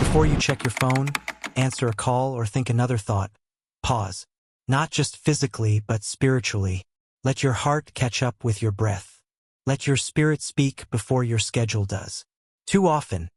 Before you check your phone, answer a call, or think another thought, pause. Not just physically, but spiritually. Let your heart catch up with your breath. Let your spirit speak before your schedule does. Too often,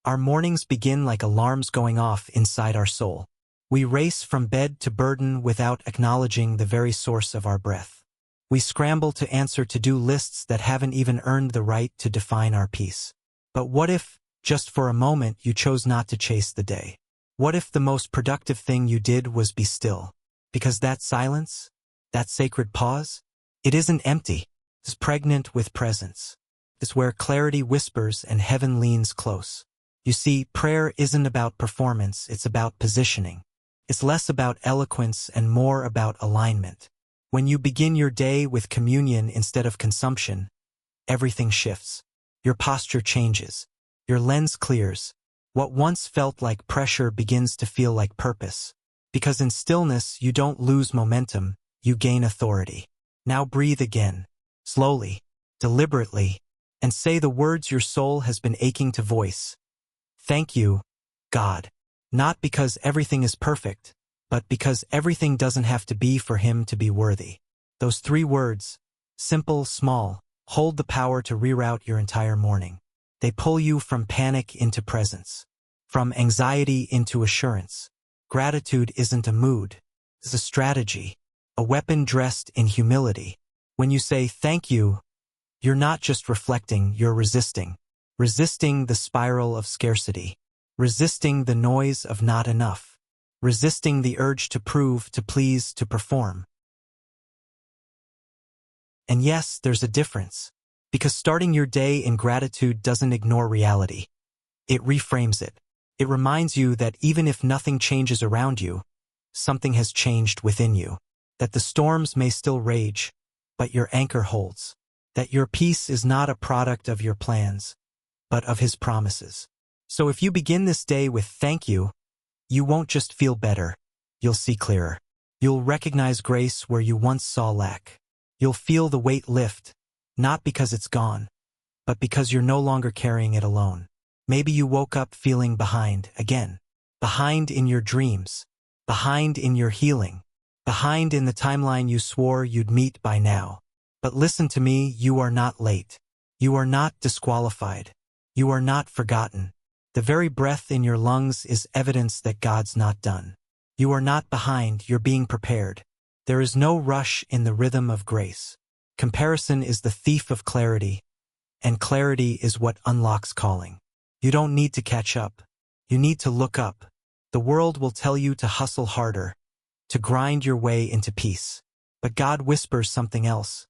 our mornings begin like alarms going off inside our soul. We race from bed to burden without acknowledging the very source of our breath. We scramble to answer to-do lists that haven't even earned the right to define our peace. But what if, just for a moment, you chose not to chase the day? What if the most productive thing you did was be still? Because that silence, that sacred pause, it isn't empty. It's pregnant with presence. It's where clarity whispers and heaven leans close. You see, prayer isn't about performance, it's about positioning. It's less about eloquence and more about alignment. When you begin your day with communion instead of consumption, everything shifts. Your posture changes. Your lens clears. What once felt like pressure begins to feel like purpose. Because in stillness, you don't lose momentum, you gain authority. Now breathe again, slowly, deliberately, and say the words your soul has been aching to voice. Thank you, God. Not because everything is perfect, but because everything doesn't have to be for Him to be worthy. Those 3 words, simple, small, hold the power to reroute your entire morning. They pull you from panic into presence, from anxiety into assurance. Gratitude isn't a mood, it's a strategy, a weapon dressed in humility. When you say thank you, you're not just reflecting, you're resisting. Resisting the spiral of scarcity. Resisting the noise of not enough. Resisting the urge to prove, to please, to perform. And yes, there's a difference. Because starting your day in gratitude doesn't ignore reality. It reframes it. It reminds you that even if nothing changes around you, something has changed within you. That the storms may still rage, but your anchor holds. That your peace is not a product of your plans, but of His promises. So if you begin this day with thank you, you won't just feel better, you'll see clearer. You'll recognize grace where you once saw lack. You'll feel the weight lift, not because it's gone, but because you're no longer carrying it alone. Maybe you woke up feeling behind again. Behind in your dreams. Behind in your healing. Behind in the timeline you swore you'd meet by now. But listen to me, you are not late. You are not disqualified. You are not forgotten. The very breath in your lungs is evidence that God's not done. You are not behind, you're being prepared. There is no rush in the rhythm of grace. Comparison is the thief of clarity, and clarity is what unlocks calling. You don't need to catch up. You need to look up. The world will tell you to hustle harder, to grind your way into peace. But God whispers something else.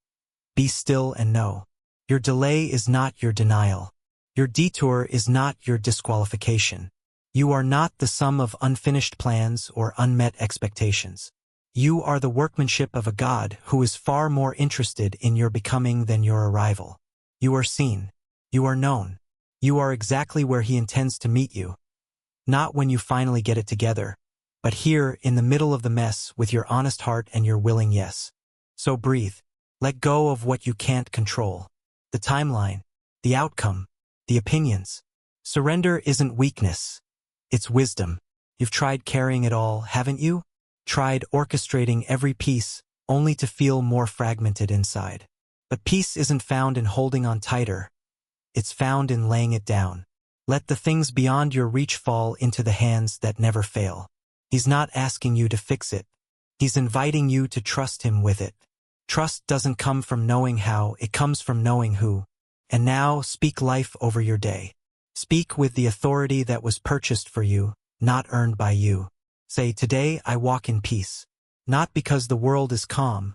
Be still and know. Your delay is not your denial. Your detour is not your disqualification. You are not the sum of unfinished plans or unmet expectations. You are the workmanship of a God who is far more interested in your becoming than your arrival. You are seen. You are known. You are exactly where He intends to meet you. Not when you finally get it together, but here in the middle of the mess with your honest heart and your willing yes. So breathe. Let go of what you can't control. The timeline, the outcome, the opinions. Surrender isn't weakness. It's wisdom. You've tried carrying it all, haven't you? Tried orchestrating every piece, only to feel more fragmented inside. But peace isn't found in holding on tighter. It's found in laying it down. Let the things beyond your reach fall into the hands that never fail. He's not asking you to fix it. He's inviting you to trust Him with it. Trust doesn't come from knowing how, it comes from knowing who. And now, speak life over your day. Speak with the authority that was purchased for you, not earned by you. Say, today I walk in peace. Not because the world is calm,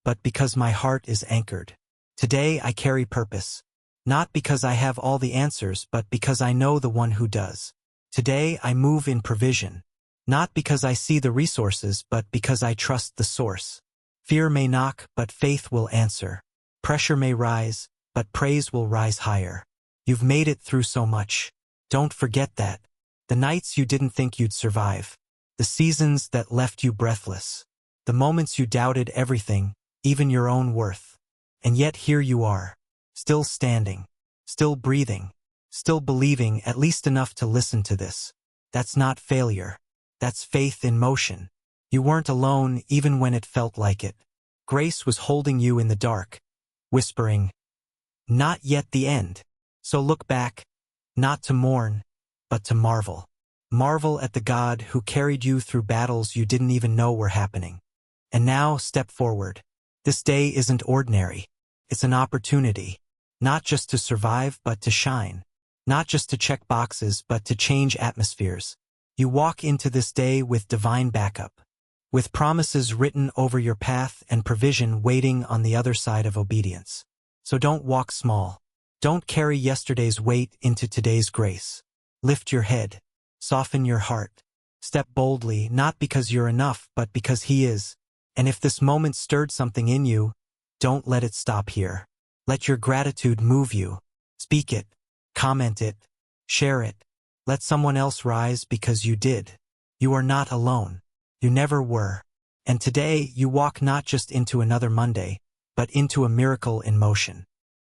but because my heart is anchored. Today I carry purpose. Not because I have all the answers, but because I know the one who does. Today I move in provision. Not because I see the resources, but because I trust the source. Fear may knock, but faith will answer. Pressure may rise, but praise will rise higher. You've made it through so much. Don't forget that. The nights you didn't think you'd survive. The seasons that left you breathless. The moments you doubted everything, even your own worth. And yet here you are. Still standing. Still breathing. Still believing, at least enough to listen to this. That's not failure. That's faith in motion. You weren't alone even when it felt like it. Grace was holding you in the dark, whispering, "Not yet the end." So look back, not to mourn, but to marvel. Marvel at the God who carried you through battles you didn't even know were happening. And now step forward. This day isn't ordinary. It's an opportunity, not just to survive, but to shine. Not just to check boxes, but to change atmospheres. You walk into this day with divine backup, with promises written over your path and provision waiting on the other side of obedience. So don't walk small. Don't carry yesterday's weight into today's grace. Lift your head. Soften your heart. Step boldly, not because you're enough, but because He is. And if this moment stirred something in you, don't let it stop here. Let your gratitude move you. Speak it. Comment it. Share it. Let someone else rise because you did. You are not alone. You never were. And today you walk not just into another Monday, but into a miracle in motion.